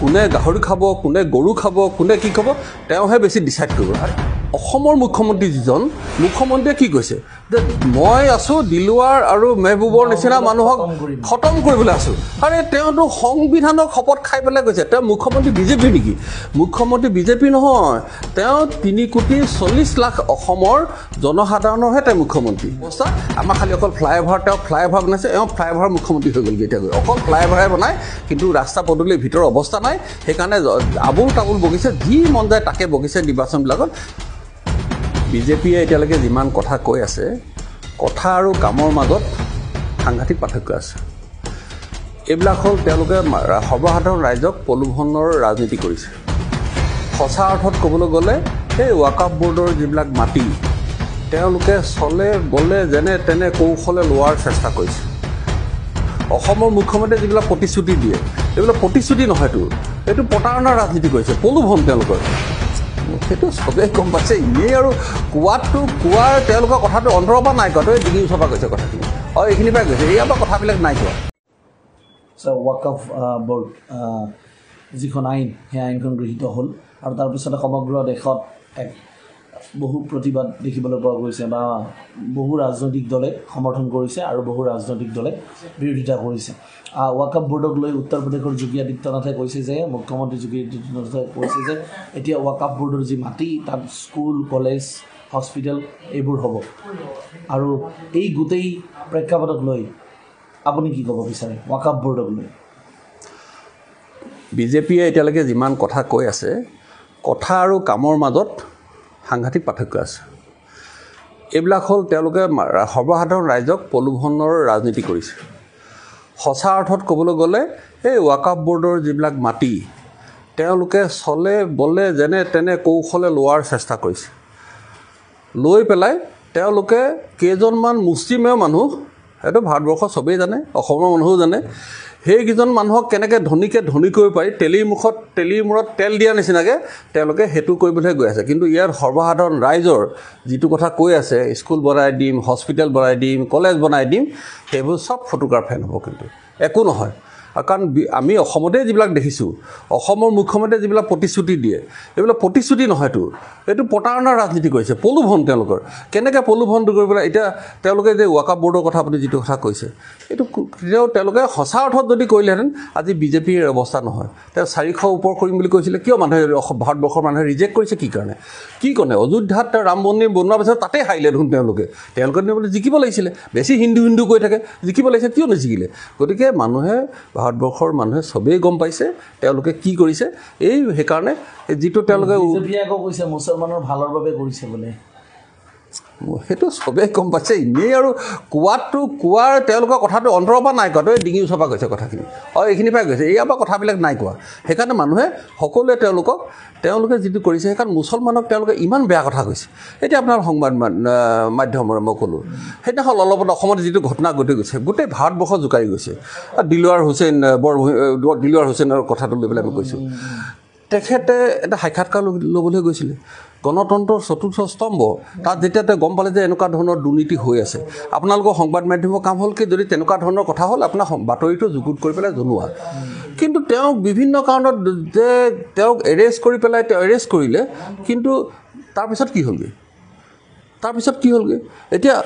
কোনে গাহৰি খাব কোনে গৰু খাব কোনে কি খাব তেওঁহে বেছি ডিসাইড কৰিব অসমৰ মুখ্যমন্ত্ৰী যিজন মুখ্যমন্ত্ৰীয়ে কি কৈছে যে মই আছো দিলৱাৰ আৰু মেহবুবৰ নিচিনা মানুহক খতম কৰিবলৈ আছো আৰে তেওঁটো সংবিধানক শপত খাই পেলাই কৈছে তেওঁ মুখ্যমন্ত্ৰী বিজেপি নেকি মুখ্যমন্ত্ৰী বিজেপি নহয় তেওঁ 3,40,00,000 অসমৰ জনসাধাৰণৰহে তেওঁ মুখ্যমন্ত্ৰী অৱস্থা আমাৰ খালি অকল ফ্লাইঅভাৰ তেওঁ ফ্লাইঅভাৰ বনাইছে ফ্লাইঅভাৰ মুখ্যমন্ত্ৰী হৈ গ'ল এতিয়া অকল ফ্লাইঅভাৰে বনায় কিন্তু ৰাস্তা পদূলিৰ ভিতৰৰ অৱস্থা নাই সেইকাৰণে আবুল তাবুল বগিছে যি মন যায় তাকে বগিছে নিৰ্বাচনবিলাকত বিজেপিয়ে এতিয়ালৈকে যিমান কথা কৈ আছে কথা আৰু কামৰ মাজত সাংঘাতিক পাৰ্থক্য আছে এইবিলাক হ'ল তেওঁলোকে সৰ্বসাধাৰণ ৰাইজক প্ৰলোভনৰ ৰাজনীতি কৰিছে সঁচা অৰ্থত ক'বলৈ গ'লে এই ৱাকাফ বোৰ্ডৰ যিবিলাক মাটি তেওঁলোকে চলে বলে যেনে তেনে কৌশলে লোৱাৰ চেষ্টা কৰিছে অসমৰ মুখ্যমন্ত্ৰীয়ে যিবিলাক প্ৰতিশ্ৰুতি দিয়ে এইবিলাক প্ৰতিশ্ৰুতি নহয়তো এইটো প্ৰতাৰণাৰ ৰাজনীতি কৰিছে প্ৰলোভন তেওঁলোকৰ সেইটো সবেই গম পাইছে এনেই আৰু কোৱাৰ তেওঁলোকৰ কথাটো অন্তৰৰ পৰা নাই কোৱাটো ডিঙি ওচৰৰ পৰা কৈছে কথাখিনি আৰু এইখিনি পাই গৈছে ইয়াৰ পৰা কথাবিলাক নাই কোৱা ৱাকাফ বোৰ্ড যিখন আইন সেই আইনখন গৃহীত হ'ল আৰু তাৰপিছতে সমগ্ৰ দেশত এক বহু প্ৰতিবাদ দেখিবলৈ পোৱা গৈছে বা বহু ৰাজনৈতিক দলে সমৰ্থন কৰিছে আৰু বহু ৰাজনৈতিক দলে বিৰোধিতা কৰিছে ৱাকাফ বোৰ্ডক লৈ উত্তৰ প্ৰদেশৰ যোগী আদিত্যনাথে কৈছে যে মুখ্যমন্ত্ৰী যোগী আদিত্যনাথে কৈছে যে এতিয়া ৱাকাফ বোৰ্ডৰ যি মাটি তাত স্কুল কলেজ হস্পিটেল এইবোৰ হ'ব আৰু এই গোটেই প্ৰেক্ষাপটক লৈ আপুনি কি ক'ব বিচাৰে ৱাকাফ বোৰ্ডক লৈ বিজেপিয়ে এতিয়ালৈকে যিমান কথা কৈ আছে কথা আৰু কামৰ মাজত সাংঘাতিক পাৰ্থক্য আছে এইবিলাক হ'ল তেওঁলোকে সৰ্বসাধাৰণ ৰাইজক প্ৰলোভনৰ ৰাজনীতি কৰিছে সঁচা অৰ্থত ক'বলৈ গ'লে এই ৱাকাফ বোৰ্ডৰ যিবিলাক মাটি তেওঁলোকে চলে বলে যেনে তেনে কৌশলে লোৱাৰ চেষ্টা কৰিছে লৈ পেলাই তেওঁলোকে কেইজনমান মুছলিমীয় মানুহ এইটো ভাৰতবৰ্ষৰ চবেই জানে অসমৰ মানুহও জানে সেইকেইজন মানুহক কেনেকৈ ধনীকৈ ধনী কৰিব পাৰি তেলিৰ মূৰত তেল দিয়া নিচিনাকৈ তেওঁলোকে সেইটো কৰিবলৈহে গৈ আছে কিন্তু ইয়াৰ সৰ্বসাধাৰণ ৰাইজৰ যিটো কথা কৈ আছে স্কুল বনাই দিম হস্পিটেল বনাই দিম কলেজ বনাই দিম সেইবোৰ চব ফটোগ্ৰাফেন হ'ব কিন্তু একো নহয় কাৰণ আমি অসমতে যিবিলাক দেখিছোঁ অসমৰ মুখ্যমন্ত্ৰীয়ে যিবিলাক প্ৰতিশ্ৰুতি দিয়ে এইবিলাক প্ৰতিশ্ৰুতি নহয়তো এইটো প্ৰতাৰণাৰ ৰাজনীতি কৰিছে প্ৰলোভন তেওঁলোকৰ কেনেকৈ প্ৰলোভন কৰি পেলাই এতিয়া তেওঁলোকে যে ৱাকাফ বোৰ্ডৰ কথা আপুনি যিটো কথা কৈছে এইটো তেওঁলোকে সঁচা অৰ্থত যদি কৰিলেহেঁতেন আজি বিজেপিৰ অৱস্থা নহয় তেওঁ 400 ওপৰ কৰিম বুলি কৈছিলে কিয় মানুহে ভাৰতবৰ্ষৰ মানুহে ৰিজেক্ট কৰিছে কি কাৰণে অযোধ্যাত ৰাম মন্দিৰ বনোৱাৰ পিছত তাতে হাৰিলে দেখোন তেওঁলোকে জিকিব লাগিছিলে বেছি হিন্দু কৈ থাকে জিকিব লাগিছে কিয় নিজিকিলে গতিকে মানুহে ভাৰতবৰ্ষৰ মানুহে সবেই গম পাইছে তেওঁলোকে কি কৰিছে এই সেইকাৰণে যিটো তেওঁলোকে বিজেপিয়ে আকৌ কৈছে মুছলমানৰ ভালৰ বাবে কৰিছে বোলে সেইটো সবেই গম পাইছে এনেই আৰু কোৱাৰ তেওঁলোকৰ কথাটো অন্তৰৰ পৰা নাই কোৱাটো ডিঙি ওচৰৰ পৰা কৈছে কথাখিনি আৰু এইখিনি পাই গৈছে ইয়াৰ পৰা কথাবিলাক নাই কোৱা সেইকাৰণে মানুহে সকলোৱে তেওঁলোকে যিটো কৰিছে সেইকাৰণে মুছলমানক তেওঁলোকে ইমান বেয়া কথা কৈছে এতিয়া আপোনাৰ সংবাদ মাধ্যমৰ মই ক'লোঁ সেইদিনাখন অলপতে অসমত যিটো ঘটনা ঘটি গৈছে গোটেই ভাৰতবৰ্ষ জোকাৰি গৈছে দিলৱাৰ হুছেইনৰ কথাটো লৈ পেলাই মই কৈছোঁ তেখেতে এটা সাক্ষাৎকাৰ ল'বলৈ গৈছিলে গণতন্ত্ৰৰ চতুৰ্থ স্তম্ভ তাত যেতিয়া তেওঁ গম পালে যে এনেকুৱা ধৰণৰ দুৰ্নীতি হৈ আছে আপোনালোকৰ সংবাদ মাধ্যমৰ কাম হ'ল কি যদি তেনেকুৱা ধৰণৰ কথা হ'ল আপোনাৰ বাতৰিটো যুগুত কৰি পেলাই জনোৱা কিন্তু তেওঁক বিভিন্ন কাৰণত যে তেওঁক এৰেষ্ট কৰি পেলাই তেওঁ এৰেষ্ট কৰিলে কিন্তু তাৰপিছত কি হ'লগৈ এতিয়া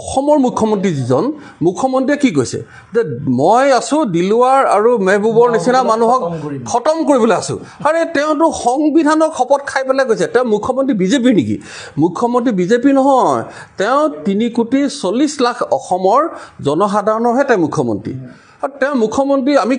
অসমৰ মুখ্যমন্ত্ৰী যিজন মুখ্যমন্ত্ৰীয়ে কি কৈছে যে মই আছো দিলৱাৰ আৰু মেহবুবৰ নিচিনা মানুহক খতম কৰিবলৈ আছো আৰে তেওঁটো সংবিধানক শপত খাই পেলাই কৈছে তেওঁ মুখ্যমন্ত্ৰী বিজেপি নেকি মুখ্যমন্ত্ৰী বিজেপি নহয় তেওঁ 3,40,00,000 অসমৰ জনসাধাৰণৰহে তেওঁ মুখ্যমন্ত্ৰী আৰু তেওঁ মুখ্যমন্ত্ৰী আমি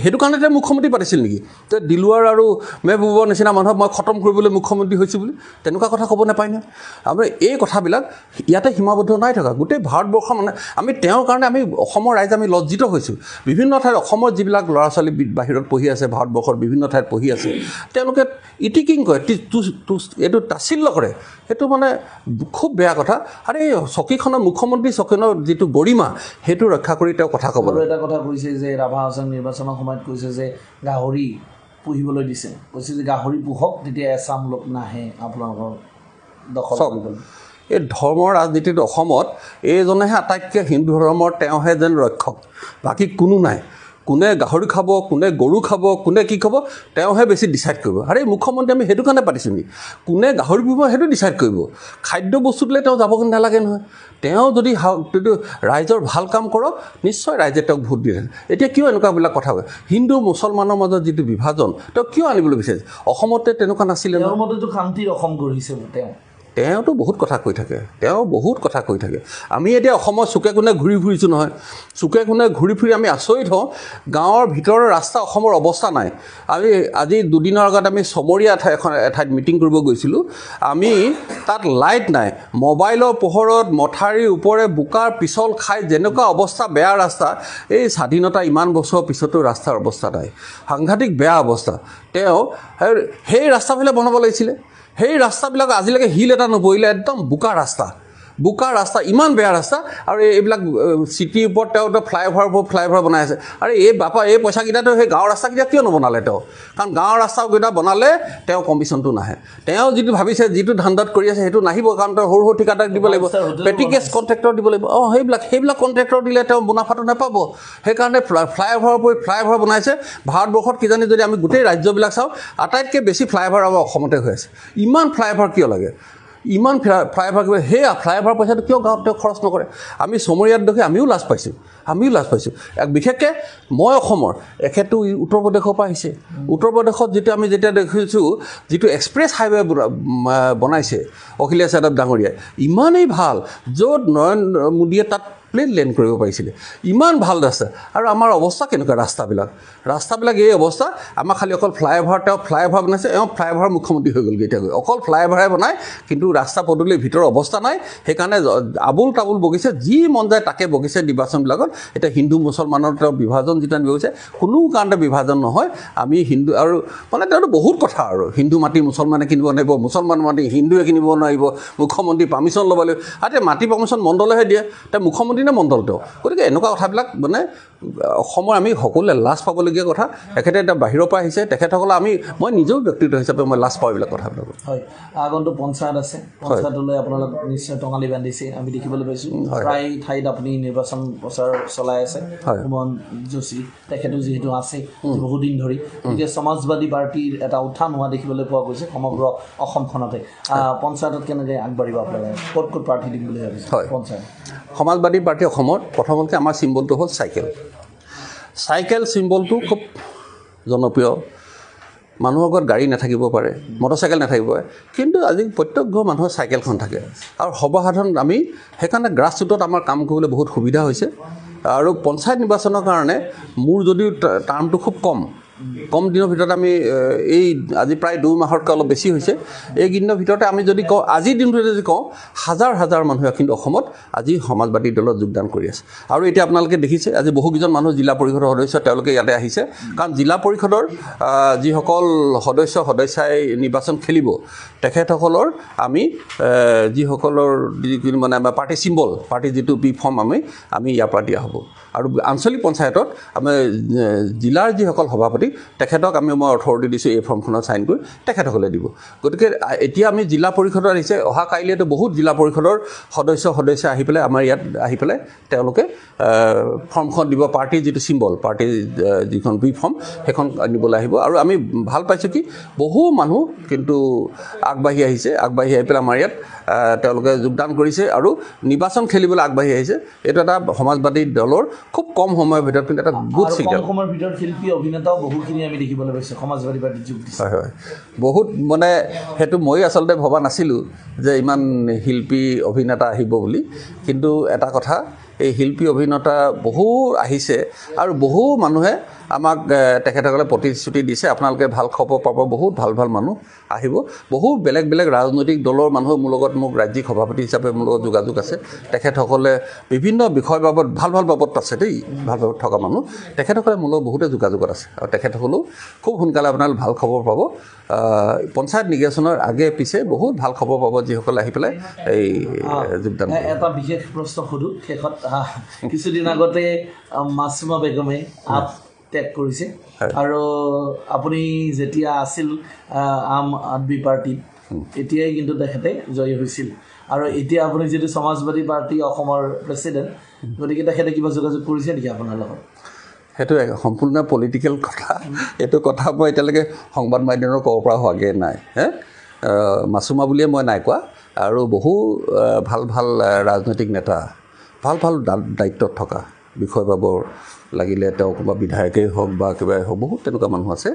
সেইটো কাৰণে তেওঁ মুখ্যমন্ত্ৰী পাতিছিল নেকি যে দিলৱাৰ আৰু মেহবুবৰ নিচিনা মানুহক মই খতম কৰিবলৈ মুখ্যমন্ত্ৰী হৈছোঁ বুলি তেনেকুৱা কথা ক'ব নাপায় নহয় আমি এই কথাবিলাক ইয়াতে সীমাবদ্ধ নাই থকা গোটেই ভাৰতবৰ্ষৰ মানে আমি তেওঁৰ কাৰণে আমি অসমৰ ৰাইজ আমি লজ্জিত হৈছোঁ বিভিন্ন ঠাইত অসমৰ যিবিলাক ল'ৰা ছোৱালী বাহিৰত পঢ়ি আছে ভাৰতবৰ্ষৰ বিভিন্ন ঠাইত পঢ়ি আছে তেওঁলোকে ইটিকিং কৰে এইটো তাচিল্য কৰে সেইটো মানে খুব বেয়া কথা আৰু এই চকীখনৰ মুখ্যমন্ত্ৰী চকীখনৰ যিটো গৰিমা সেইটো ৰক্ষা কৰি তেওঁ কথা ক'ব এটা কথা কৈছে যে ৰাভা হাছান নিৰ্বাচনৰ সময়ত কৈছে যে গাহৰি পুহিবলৈ দিছে কৈছে যে গাহৰি পোহক তেতিয়া এছাম লোক নাহে আপোনালোকৰ দখল কৰিবলৈ এই ধৰ্মৰ ৰাজনীতিত অসমত এইজনেহে আটাইতকৈ হিন্দু ধৰ্মৰ তেওঁহে যেন ৰক্ষক বাকী কোনো নাই কোনে গাহৰি খাব, কোনে গৰু খাব, কোনে কি খাব, তেওঁহে বেছি ডিচাইড কৰিব। আৰে মুখ্যমন্ত্ৰী আমি সেইটো কাৰণে পাতিছোঁ নেকি? কোনে গাহৰি পুহিব সেইটো ডিচাইড কৰিব। খাদ্য বস্তুটোলৈ তেওঁ যাব নালাগে নহয়। তেওঁ যদি ৰাইজৰ ভাল কাম কৰক, নিশ্চয় ৰাইজে তেওঁক ভোট দিয়ে। এতিয়া কিয় এনেকুৱাবিলাক কথা কয়? হিন্দু মুছলমানৰ মাজত যিটো বিভাজন তেওঁ কিয় আনিবলৈ বিচাৰিছে? অসমতে তেনেকুৱা নাছিলে। তেওঁৰ মতেতো শান্তিৰ অসম গঢ়িছে তেওঁতো বহুত কথা কৈ থাকে, আমি এতিয়া অসমৰ চুকে কোণে ঘূৰি ফুৰিছোঁ নহয়। চুকে কোণে ঘূৰি ফুৰি আমি আচৰিত হওঁ, গাঁৱৰ ভিতৰৰ ৰাস্তা অসমৰ অৱস্থা নাই। আমি আজি দুদিনৰ আগত আমি চমৰীয়া এঠাইত মিটিং কৰিব গৈছিলোঁ। আমি তাত লাইট নাই, মোবাইলৰ পোহৰত মথাউৰিৰ ওপৰে বোকাৰ পিছল খাই যেনেকুৱা অৱস্থা, বেয়া ৰাস্তা। এই স্বাধীনতা ইমান বছৰৰ পিছতো ৰাস্তাৰ অৱস্থা নাই, সাংঘাতিক বেয়া অৱস্থা। তেওঁ সেই ৰাস্তাফালে বনাব লাগিছিলে। সেই ৰাস্তাবিলাক আজিলৈকে শিল এটা নপৰিলে, একদম বোকা ৰাস্তা, ইমান বেয়া ৰাস্তা। আৰু এইবিলাক চিটিৰ ওপৰত তেওঁ ফ্লাইঅভাৰ বনাই আছে। আৰু এই পইচাকেইটাতো সেই গাঁৱৰ ৰাস্তাকেইটা কিয় নবনালে তেওঁ? কাৰণ গাঁৱৰ ৰাস্তাকেইটা বনালে তেওঁ কমিশ্যনটো নাহে। তেওঁ যিটো ভাবিছে, যিটো ধান্দাত কৰি আছে সেইটো নাহিব। কাৰণ তেওঁ সৰু ঠিকাদাৰক দিব লাগিব, পেটিকেজ কণ্ট্ৰেক্টৰ দিব লাগিব। সেইবিলাক কণ্ট্ৰেক্টৰ দিলে তেওঁ মুনাফাটো নাপাব। সেইকাৰণে ফ্লাইঅভাৰ বনাইছে। ভাৰতবৰ্ষত কিজানি যদি আমি গোটেই ৰাজ্যবিলাক চাওঁ, আটাইতকৈ বেছি ফ্লাইঅভাৰ আমাৰ অসমতে হৈ আছে। ইমান ফ্লাইঅভাৰ কিয় লাগে? ইমান ফ্লাইঅভাৰ কিবা, সেই ফ্লাইঅভাৰ পইচাটো কিয় গাঁৱত তেওঁ খৰচ নকৰে? আমি চমৰীয়াত দেখি আমিও লাজ পাইছোঁ। বিশেষকৈ মই অসমৰ, এখেতটো উত্তৰ প্ৰদেশৰ পৰা আহিছে। উত্তৰ প্ৰদেশত যেতিয়া দেখিছোঁ, যিটো এক্সপ্ৰেছ হাইৱে বনাইছে অখিলেশ যাদৱ ডাঙৰীয়াই, ইমানেই ভাল, য'ত নৰেন্দ্ৰ মোদীয়ে তাত প্লেন লেণ্ড কৰিব পাৰিছিলে। ইমান ভাল ৰাস্তা। আৰু আমাৰ অৱস্থা কেনেকুৱা? ৰাস্তাবিলাক এই অৱস্থা। আমাৰ খালি অকল তেওঁ ফ্লাইঅভাৰ বনাইছে, ফ্লাইঅভাৰ মুখ্যমন্ত্ৰী হৈ গ'লগৈ এতিয়া গৈ। অকল ফ্লাইঅভাৰে বনায়, কিন্তু ৰাস্তা পদূলিৰ ভিতৰৰ অৱস্থা নাই। সেইকাৰণে আবুল তাবুল বগিছে, যি মন যায় তাকে বগিছে নিৰ্বাচনবিলাকত। এতিয়া হিন্দু মুছলমানৰ তেওঁ বিভাজন যিটো আনিব গৈছে, কোনো কাৰণতে বিভাজন নহয়। আমি হিন্দু, আৰু তেওঁতো বহুত কথা, আৰু হিন্দু মাটি মুছলমানে কিনিব নোৱাৰিব, মুছলমান মাটি হিন্দুৱে কিনিব নোৱাৰিব, মুখ্যমন্ত্ৰী পাৰ্মিশ্যন ল'ব লাগিব। এতিয়া মাটি পাৰ্মিশ্যন মণ্ডলেহে দিয়ে, তেওঁ মুখ্যমন্ত্ৰী নে মণ্ডল তেওঁ? গতিকে এনেকুৱা কথাবিলাক অসমৰ আমি সকলোৱে লাজ পাবলগীয়া কথা। এখেতে এতিয়া বাহিৰৰ পৰা আহিছে, তেখেতসকলে মই নিজেও ব্যক্তিগত হিচাপে মই লাজ পাওঁ এইবিলাক কথাবিলাক। হয়, আগন্তুক পঞ্চায়ত আছে, পঞ্চায়তলৈ আপোনালোক নিশ্চয় টঙালি বান্ধিছে, আমি দেখিবলৈ পাইছোঁ। প্ৰায় ঠাইত আপুনি নিৰ্বাচন প্ৰচাৰ চলাই আছে। সুমন যোশী তেখেতো যিহেতু আছে বহুদিন ধৰি, গতিকে সমাজবাদী পাৰ্টীৰ এটা উত্থান হোৱা দেখিবলৈ পোৱা গৈছে সমগ্ৰ অসমখনতে। পঞ্চায়তত কেনেকৈ আগবাঢ়িব আপোনালোকে? ক'ত প্ৰাৰ্থী দিম বুলি ভাবিছে পঞ্চায়ত? সমাজবাদী পাৰ্টী অসমত প্ৰথমতে আমাৰ চিম্বলটো হ'ল চাইকেল চিম্বলটো খুব জনপ্ৰিয়। মানুহৰ ঘৰত গাড়ী নাথাকিব পাৰে, মটৰচাইকেল নাথাকিব পাৰে, কিন্তু আজি প্ৰত্যেক ঘৰ মানুহৰ চাইকেলখন থাকে। আৰু সৰ্বসাধাৰণ আমি সেইকাৰণে গ্ৰাছৰুটত আমাৰ কাম কৰিবলৈ বহুত সুবিধা হৈছে। আৰু পঞ্চায়ত নিৰ্বাচনৰ কাৰণে মোৰ যদিও টাৰ্মটো খুব কম দিনৰ ভিতৰত আমি আজি প্ৰায় 2 মাহতকৈ অলপ বেছি হৈছে। এইকেইদিনৰ ভিতৰতে আমি যদি কওঁ, আজিৰ দিনটোতে যদি কওঁ, হাজাৰ মানুহে কিন্তু অসমত আজি সমাজবাদী দলত যোগদান কৰি আছে। আৰু এতিয়া আপোনালোকে দেখিছে, আজি বহুকেইজন মানুহ জিলা পৰিষদৰ সদস্য তেওঁলোকে ইয়াতে আহিছে। কাৰণ জিলা পৰিষদৰ যিসকল সদস্যাই নিৰ্বাচন খেলিব, তেখেতসকলৰ আমি যিসকলৰ আমাৰ পাৰ্টি চিম্বল, পাৰ্টি যিটো বি ফৰ্ম আমি ইয়াৰ পৰা দিয়া হ'ব। আৰু আঞ্চলিক পঞ্চায়তত আমাৰ জিলাৰ যিসকল সভাপতি, তেখেতক মই অথৰিটি দিছোঁ এই ফৰ্মখনত চাইন কৰি তেখেতসকলে দিব। গতিকে এতিয়া আমি জিলা পৰিষদত আহিছে, অহা কাইলৈতো বহুত জিলা পৰিষদৰ সদস্য আহি পেলাই আমাৰ ইয়াত আহি পেলাই তেওঁলোকে ফৰ্মখন দিব, পাৰ্টিৰ যিটো চিম্বল, পাৰ্টিৰ যিখন বি ফৰ্ম সেইখন নিবলৈ আহিব। আৰু আমি ভাল পাইছোঁ কি বহু মানুহ কিন্তু আগবাঢ়ি আহিছে, আগবাঢ়ি আহি পেলাই আমাৰ ইয়াত তেওঁলোকে যোগদান কৰিছে আৰু নিৰ্বাচন খেলিবলৈ আগবাঢ়ি আহিছে। এইটো এটা সমাজবাদী দলৰ খুব কম সময়ৰ ভিতৰত কিন্তু এটা গুড চিগনেল। কম সময়ৰ ভিতৰত শিল্পী অভিনেতাও বহুখিনি আমি দেখিবলৈ পাইছোঁ সমাজবাদী পাৰ্টিত যোগ দিছে। হয়, বহুত সেইটো মই আচলতে ভবা নাছিলোঁ যে ইমান শিল্পী অভিনেতা আহিব বুলি। কিন্তু এটা কথা, এই শিল্পী অভিনেতা বহু আহিছে আৰু বহু মানুহে আমাক তেখেতসকলে প্ৰতিশ্ৰুতি দিছে, আপোনালোকে ভাল খবৰ পাব, বহুত ভাল মানুহ আহিব। বহু বেলেগ ৰাজনৈতিক দলৰ মানুহ মোক ৰাজ্যিক সভাপতি হিচাপে মোৰ লগত যোগাযোগ আছে। তেখেতসকলে বিভিন্ন বিষয় বাবদ ভাল বাবদ আছে দেই, ভাল বাবদ থকা মানুহ, তেখেতসকলে মোৰ লগত বহুতে যোগাযোগত আছে। আৰু তেখেতসকলেও খুব সোনকালে আপোনালোকে ভাল খবৰ পাব। পঞ্চায়ত নিৰ্বাচনৰ আগে পিছে বহুত ভাল খবৰ পাব যিসকলে আহি পেলাই এই যোগদান। এটা বিশেষ প্ৰশ্ন সোধোঁ শেষত। কিছুদিন আগতে মাছুমা বেগমে ত্যাগ কৰিছে, আৰু আপুনি যেতিয়া আছিল আম আদমি পাৰ্টিত, এতিয়াই কিন্তু তেখেতে জয়ী হৈছিল। আৰু এতিয়া আপুনি যিটো সমাজবাদী পাৰ্টি অসমৰ প্ৰেচিডেণ্ট, গতিকে তেখেতে কিবা যোগাযোগ কৰিছে নেকি আপোনাৰ লগত? সেইটো সম্পূৰ্ণ পলিটিকেল কথা এইটো কথা মই এতিয়ালৈকে সংবাদ মাধ্যমৰ ক'ব পৰা হোৱাগৈ নাই মাছুমা বুলিয়ে মই নাই কোৱা আৰু বহু ভাল ভাল ৰাজনৈতিক নেতা ভাল ভাল দায়িত্বত থকা বিষয়বাবৰ লাগিলে তেওঁ বা বিধায়কেই হওক বা কিবাই হওক বহুত তেনেকুৱা মানুহ আছে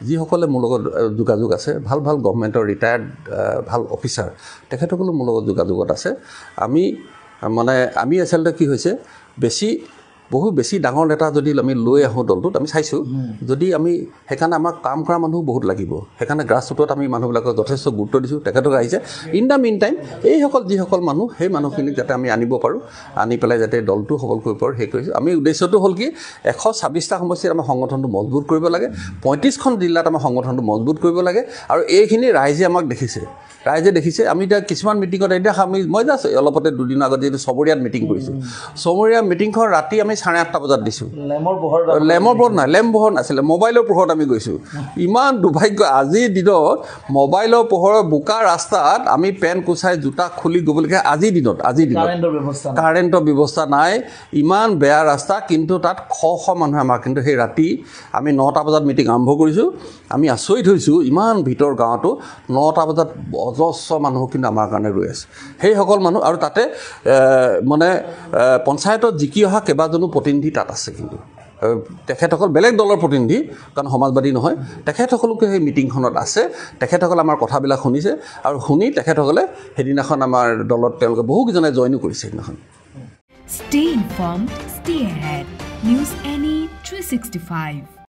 যিসকলে মোৰ লগত যোগাযোগ আছে ভাল ভাল গভৰ্ণমেণ্টৰ ৰিটায়াৰ্ড ভাল অফিচাৰ তেখেতসকলো মোৰ লগত যোগাযোগত আছে আমি আচলতে কি হৈছে বহু বেছি ডাঙৰ নেতা যদি আমি লৈ আহোঁ দলটোত আমি চাইছোঁ যদি আমি সেইকাৰণে আমাক কাম কৰা মানুহ বহুত লাগিব সেইকাৰণে গ্ৰাছৰুটত আমি মানুহবিলাকক যথেষ্ট গুৰুত্ব দিছোঁ তেখেতক আহিছে ইন দ্য মিন টাইম যিসকল মানুহ সেই মানুহখিনিক যাতে আমি আনিব পাৰোঁ আনি পেলাই যাতে দলটো সবল কৰিব পাৰোঁ সেই কৰিছোঁ আমি উদ্দেশ্যটো হ'ল কি 126টা সমষ্টিত আমাৰ সংগঠনটো মজবুত কৰিব লাগে 35খন জিলাত আমাৰ সংগঠনটো মজবুত কৰিব লাগে আৰু এইখিনি ৰাইজে আমাক দেখিছে আমি এতিয়া কিছুমান মিটিঙত এতিয়া মই জাষ্ট অলপতে দুদিনৰ আগত যিটো চবৰীয়াত মিটিং কৰিছোঁ চবৰীয়া মিটিংখন ৰাতি আমি 8:30 বজাত দিছোঁ লেমৰ পোহৰ নাই লেম্প পোহৰ নাছিলে মোবাইলৰ পোহৰত আমি গৈছোঁ ইমান দুৰ্ভাগ্য আজিৰ দিনত মোবাইলৰ পোহৰৰ বোকা ৰাস্তাত আমি পেন কোচাই জোতা খুলি গ'বলগীয়া আজিৰ দিনত কাৰেণ্টৰ ব্যৱস্থা নাই ইমান বেয়া ৰাস্তা কিন্তু তাত শ মানুহে আমাৰ কিন্তু সেই ৰাতি আমি 9টা বজাত মিটিং আৰম্ভ কৰিছোঁ আমি আচৰিত হৈছোঁ ইমান ভিতৰ গাঁৱতো 9টা বজাত অজস্ৰ মানুহ কিন্তু আমাৰ কাৰণে ৰৈ আছে সেইসকল মানুহ আৰু তাতে পঞ্চায়তত জিকি অহা কেইবাজনো প্ৰতিনিধি তাত আছে কিন্তু তেখেতসকল বেলেগ দলৰ প্ৰতিনিধি কাৰণ সমাজবাদী নহয় তেখেতসকলকে সেই মিটিংখনত আছে তেখেতসকলে আমাৰ কথাবিলাক শুনিছে আৰু শুনি তেখেতসকলে সেইদিনাখন আমাৰ দলত তেওঁলোকে বহুকেইজনে জইনো কৰিছে সেইদিনাখন Stay informed, stay ahead. News NE 365